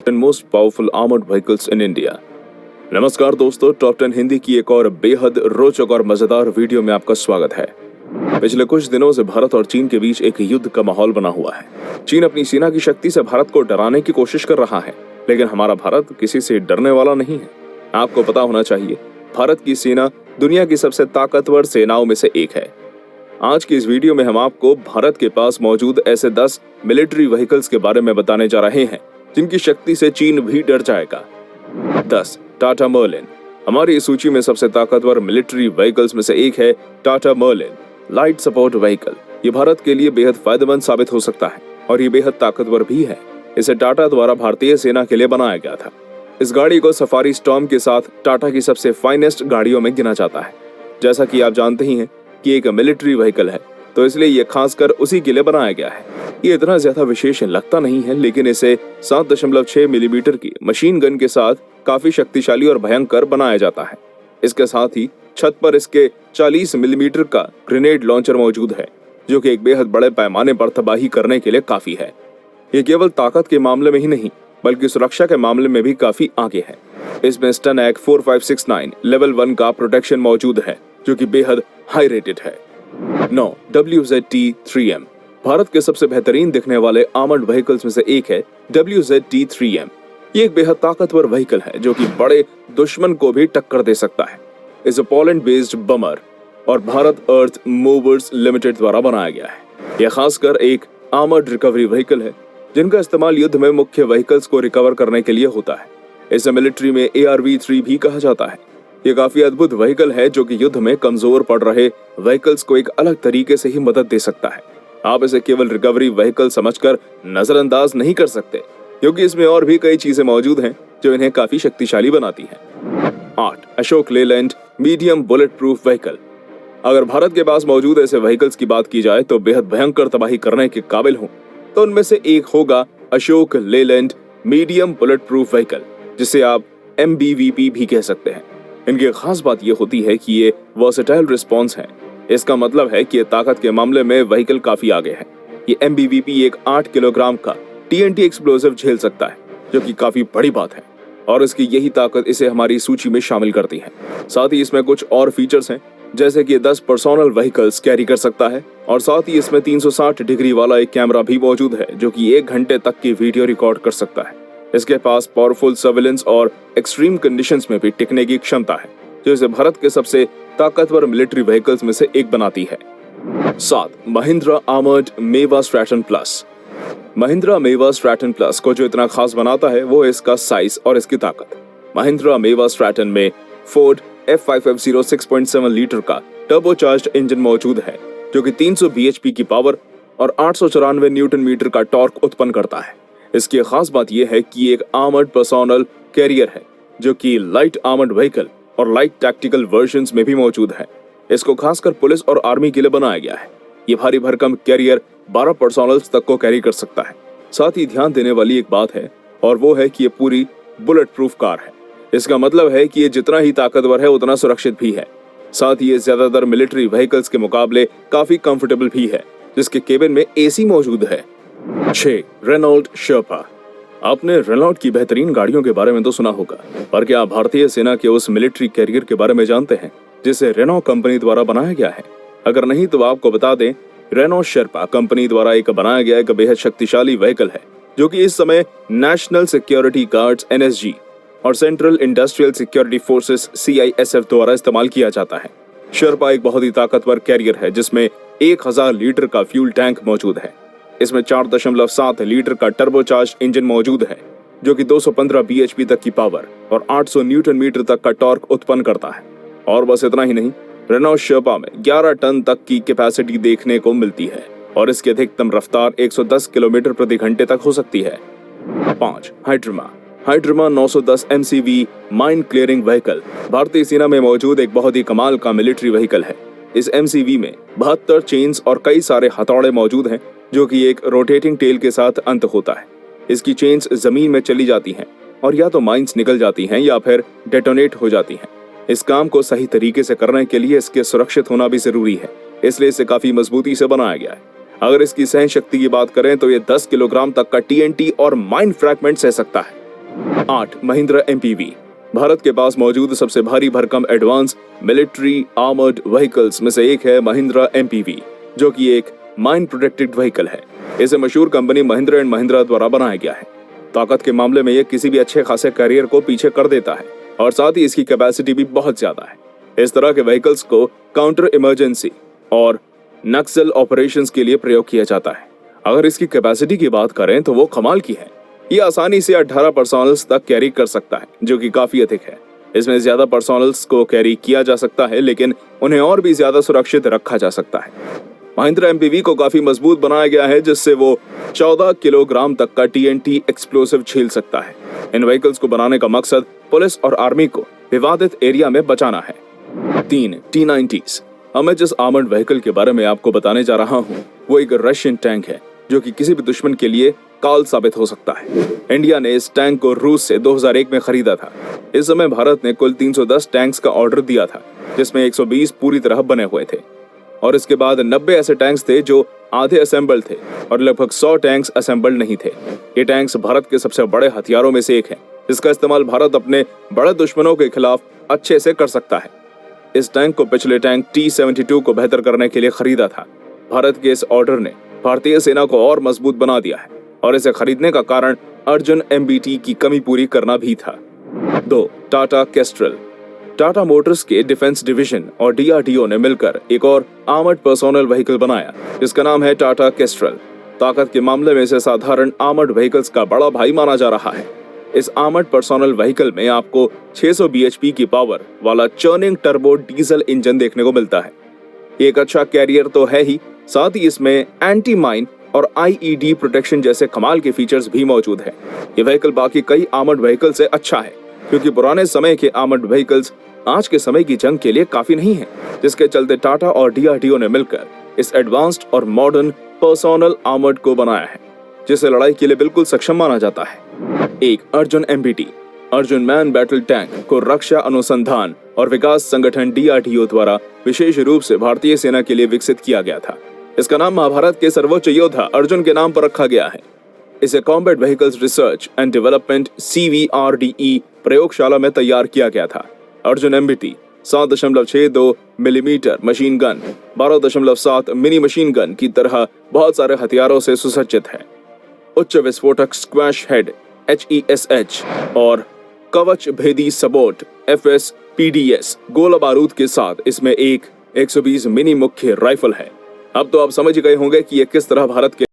10 most powerful armoured vehicles in India. नमस्कार दोस्तों, top 10 Hindi की एक और बेहद रोचक और मजेदार वीडियो में आपका स्वागत है। पिछले कुछ दिनों से भारत और चीन के बीच एक युद्ध का माहौल बना हुआ है। चीन अपनी सेना की शक्ति से भारत को डराने की कोशिश कर रहा है, लेकिन हमारा भारत किसी से डरने वाला नहीं है। आपको पता होना चाहिए, भारत की सेना दुनिया की सबसे ताकतवर सेनाओं में से एक है। आज की इस वीडियो में हम आपको भारत के पास मौजूद ऐसे 10 मिलिट्री व्हीकल्स के बारे में बताने जा रहे हैं जिनकी शक्ति से चीन भी डर जाएगा। 10. टाटा मर्लिन। हमारी इस सूची में सबसे ताकतवर मिलिट्री व्हीकल्स में से एक है Tata Merlin light support vehicle. ये भारत के लिए बेहद फायदेमंद साबित हो सकता है और ये बेहद ताकतवर भी है। इसे टाटा द्वारा भारतीय सेना के लिए बनाया गया था। इस गाड़ी को सफारी स्टॉर्म के साथ टाटा की सबसे फाइनेस्ट गाड़ियों में गिना जाता है। जैसा कि आप जानते ही हैं कि एक मिलिट्री व्हीकल है, तो इसलिए ये खासकर उसी के लिए बनाया गया है। ये इतना ज्यादा विशेष लगता नहीं है, लेकिन इसे 7.6 मिलीमीटर की मशीन गन के साथ काफी शक्तिशाली और भयंकर बनाया जाता है। इसके साथ ही छत पर इसके 40 मिलीमीटर का ग्रेनेड लॉन्चर मौजूद है, जो कि एक बेहद बड़े पैमाने पर तबाही करने के लिए काफी है। ये केवल ताकत के मामले में ही नहीं, बल्कि सुरक्षा के मामले में भी काफी आगे है। इसमें स्टनएक 4569 लेवल 1 का प्रोटेक्शन मौजूद है, जो कि बेहद हाई रेटेड है। 9. WZT-3M। भारत के सबसे बेहतरीन दिखने वाले आर्मर्ड व्हीकल्स में से एक है WZT-3M। ये एक बेहद ताकतवर व्हीकल है जो कि बड़े दुश्मन को भी टक्कर दे सकता है। इसे पोलैंड बेस्ड बमर और भारत अर्थ मूवर्स लिमिटेड द्वारा बनाया गया है। यह खासकर एक आर्मर्ड रिकवरी व्हीकल है जिनका इस्तेमाल युद्ध में मुख्य व्हीकल्स को रिकवर करने के लिए होता है। इसे मिलिट्री में ARV-3 भी कहा जाता है। ये काफी अद्भुत व्हीकल है जो कि युद्ध में कमजोर पड़ रहे व्हीकल्स को एक अलग तरीके से ही मदद दे सकता है। आप इसे केवल रिकवरी व्हीकल समझकर नजरअंदाज नहीं कर सकते, क्योंकि इसमें और भी कई चीजें मौजूद हैं जो इन्हें काफी शक्तिशाली बनाती हैं। 8. Ashok Leyland medium bullet proof vehicle. अगर भारत के पास मौजूद ऐसे व्हीकल्स की बात की जाए तो बेहद भयंकर तबाही करने के काबिल हो, तो उनमें से एक होगा Ashok Leyland medium bullet proof vehicle, जिसे आप MBVP भी कह सकते हैं। इनकी खास बात यह होती है कि ये वर्सेटाइल रिस्पॉन्स है। इसका मतलब है कि ये ताकत के मामले में व्हीकल काफी आगे है। ये MBVP एक 8 किलोग्राम का TNT एक्सप्लोसिव झेल सकता है, जो कि काफी बड़ी बात है, और इसकी यही ताकत इसे हमारी सूची में शामिल करती है। साथ ही इसमें कुछ और फीचर्स हैं, जैसे कि 10 पर्सोनल व्हीकल्स कैरी कर सकता है, और साथ ही इसमें 360 डिग्री वाला एक कैमरा भी मौजूद है जो कि 1 घंटे तक की वीडियो रिकॉर्ड कर सकता है। इसके पास पावरफुल सर्विलेंस और एक्सट्रीम कंडीशंस में भी टिकने की क्षमता है, जो इसे भारत के सबसे ताकतवर मिलिट्री व्हीकल्स में से एक बनाती है। 7. महिंद्रा आर्मर्ड मेवा स्ट्रैटन प्लस। महिंद्रा मेवा स्ट्रैटन प्लस को जो इतना खास बनाता है वो है इसका साइज और इसकी ताकत। महिंद्रा मेवा स्ट्रैटन में फोर्ड F550 6.7 लीटर का टर्बोचार्ज्ड इंजन मौजूद है, जो कि 300 bhp की पावर और 894 न्यूटन मीटर का टॉर्क उत्पन्न करता है। इसकी खास बात यह है कि एक आर्मर्ड पर्सोनल कैरियर है, जो कि लाइट आर्मर्ड व्हीकल और लाइट टैक्टिकल वर्जन्स में भी मौजूद है। इसको खासकर पुलिस और आर्मी के लिए बनाया गया है। ये भारी भरकम कैरियर 12 पर्सोनल्स तक को कैरी कर सकता है। साथ ही ध्यान देने वाली एक बात है, और वो है कि ये पूरी बुलेट प्रूफ कार है। इसका मतलब है कि ये जितना ही ताकतवर है उतना सुरक्षित भी है। साथ ही ये ज्यादातर मिलिट्री व्हीकल्स के मुकाबले काफी कंफर्टेबल भी है, जिसके केबिन में AC मौजूद है। 6. रेनॉल्ट शेर्पा। आपने रेनॉल्ट की बेहतरीन गाड़ियों के बारे में तो सुना होगा, पर क्या आप भारतीय सेना के उस मिलिट्री कैरियर के बारे में जानते हैं जिसे रेनॉ कंपनी द्वारा बनाया गया है? अगर नहीं तो आपको बता दें, रेनॉ शेर्पा कंपनी द्वारा एक बनाया गया एक बेहद शक्तिशाली व्हीकल है, जो कि इस समय नेशनल सिक्योरिटी गार्ड्स NSG और central industrial security forces CISF द्वारा इस्तेमाल किया जाता है। शेर्पा एक बहुत ही ताकतवर कैरियर है जिसमें 1000 लीटर का फ्यूल टैंक मौजूद है। इसमें 4.7 लीटर का टर्बोचार्ज्ड इंजन मौजूद है, जो कि 215 bhp तक की पावर और 800 न्यूटन मीटर तक का टॉर्क उत्पन्न करता है। और बस इतना ही नहीं, रेनॉ शेर्पा में 11 टन तक की कैपेसिटी देखने को मिलती है और इसकी अधिकतम रफ्तार 110 किलोमीटर प्रति घंटे तक हो सकती है। 5. हाइड्रमा 910 MCV माइन क्लियरिंग व्हीकल भारतीय सेना में मौजूद एक बहुत ही कमाल का मिलिट्री व्हीकल है। इस MCV में 72 चेन्स और कई सारे हथौड़े मौजूद हैं, जो कि एक रोटेटिंग टेल के साथ अंत होता है। इसकी चेन्स जमीन में चली जाती हैं और या तो माइंस निकल जाती हैं या फिर डेटोनेट हो जाती हैं। इस काम को सही तरीके से करने के लिए इसके सुरक्षित होना भी जरूरी है, इसलिए इसे काफी मजबूती से बनाया गया है। अगर इसकी सहन शक्ति की बात करें तो ये 10 किलोग्राम तक का TNT और माइन फ्रैगमेंट सह सकता है। 8. महिंद्रा एमपीवी। भारत के पास मौजूद सबसे भारी भरकम एडवांस मिलिट्री आर्मर्ड व्हीकल्स में से एक है महिंद्रा एमपीवी, जो कि एक माइन प्रोटेक्टेड व्हीकल है। इसे मशहूर कंपनी महिंद्रा एंड महिंद्रा द्वारा बनाया गया है। ताकत के मामले में यह किसी भी अच्छे खासे कैरियर को पीछे कर देता है और साथ ही इसकी कैपेसिटी भी बहुत ज्यादा है। इस तरह के व्हीकल्स को काउंटर इमरजेंसी और नक्सल ऑपरेशंस के लिए प्रयोग किया जाता है। अगर इसकी कैपेसिटी की बात करें तो वो कमाल की है। ये आसानी से 18 पर्सनल्स तक कैरी कर सकता है, जो कि काफी अधिक है। इसमें ज्यादा पर्सनल्स को कैरी किया जा सकता है, लेकिन उन्हें और भी ज्यादा सुरक्षित रखा जा सकता है। महिंद्रा एमपीवी को काफी मजबूत बनाया गया है, जिससे वो 14 किलोग्राम तक का टीएनटी एक्सप्लोसिव झेल सकता है। इन व्हीकल्स को बनाने का मकसद पुलिस और आर्मी को विवादित एरिया में बचाना है। 3. T-90s। अब मैं जिस आर्मर्ड व्हीकल के बारे में आपको बताने जा रहा हूँ वो एक रशियन टैंक है, जो कि किसी भी दुश्मन के लिए काल साबित हो सकता है। इंडिया ने इस टैंक को रूस से 2001 में खरीदा था। इस समय भारत ने कुल 310 टैंक्स का ऑर्डर दिया था, जिसमें 120 पूरी तरह बने हुए थे और इसके बाद 90 ऐसे टैंक्स थे जो आधे असेंबल थे और लगभग 100 टैंक्स असेंबल नहीं थे। ये टैंक्स भारत के सबसे बड़े हथियारों में से एक है, जिसका इस्तेमाल भारत अपने बड़े दुश्मनों के खिलाफ अच्छे से कर सकता है। इस टैंक को पिछले टैंक T-72 को बेहतर करने के लिए खरीदा था। भारत के इस ऑर्डर ने भारतीय सेना को और मजबूत बना दिया है और इसे खरीदने का कारण अर्जुन MBT की कमी पूरी करना भी था। 2. टाटा केस्ट्रल। टाटा मोटर्स के डिफेंस डिवीजन और DRDO ने मिलकर एक और आर्मर्ड पर्सोनल व्हीकल बनाया, जिसका नाम है टाटा केस्ट्रल। ताकत के मामले में इसे साधारण आर्मर्ड व्हीकल्स का बड़ा भाई माना जा रहा है। इस आर्मर्ड पर्सोनल व्हीकल में आपको 600 bhp की पावर वाला चर्निंग टर्बो डीजल इंजन देखने को मिलता है। एक अच्छा कैरियर तो है ही, साथ ही इसमें एंटी माइन और IED प्रोटेक्शन जैसे कमाल के फीचर्स भी मौजूद है। ये व्हीकल बाकी कई आर्मर्ड व्हीकल से अच्छा है, क्योंकि पुराने समय के आर्मर्ड व्हीकल्स आज के समय की जंग के लिए काफी नहीं है, जिसके चलते टाटा और DRDO ने मिलकर इस एडवांस्ड और मॉडर्न पर्सोनल आर्मर्ड को बनाया है, जिसे लड़ाई के लिए बिल्कुल सक्षम माना जाता है। 1. Arjun MBT। Arjun man battle tank को रक्षा अनुसंधान और विकास संगठन DRDO द्वारा विशेष रूप से भारतीय सेना के लिए विकसित किया गया था। इसका नाम महाभारत के सर्वोच्च योद्धा अर्जुन के नाम पर रखा गया है। इसे combat vehicles research and development CVRDE प्रयोगशाला में तैयार किया गया था। Arjun MBT 7.62 millimetre machine gun, 12.7 mini machine gun की तरह बहुत सारे हथियारों से सुसज्जित है। उच्च विस्फोटक स्क्वैश हेड HESH और कवच भेदी सबोट FSPDS गोला बारूद के साथ इसमें एक 120 मिनी मुख्य राइफल है। अब तो आप समझ गए होंगे कि ये किस तरह भारत के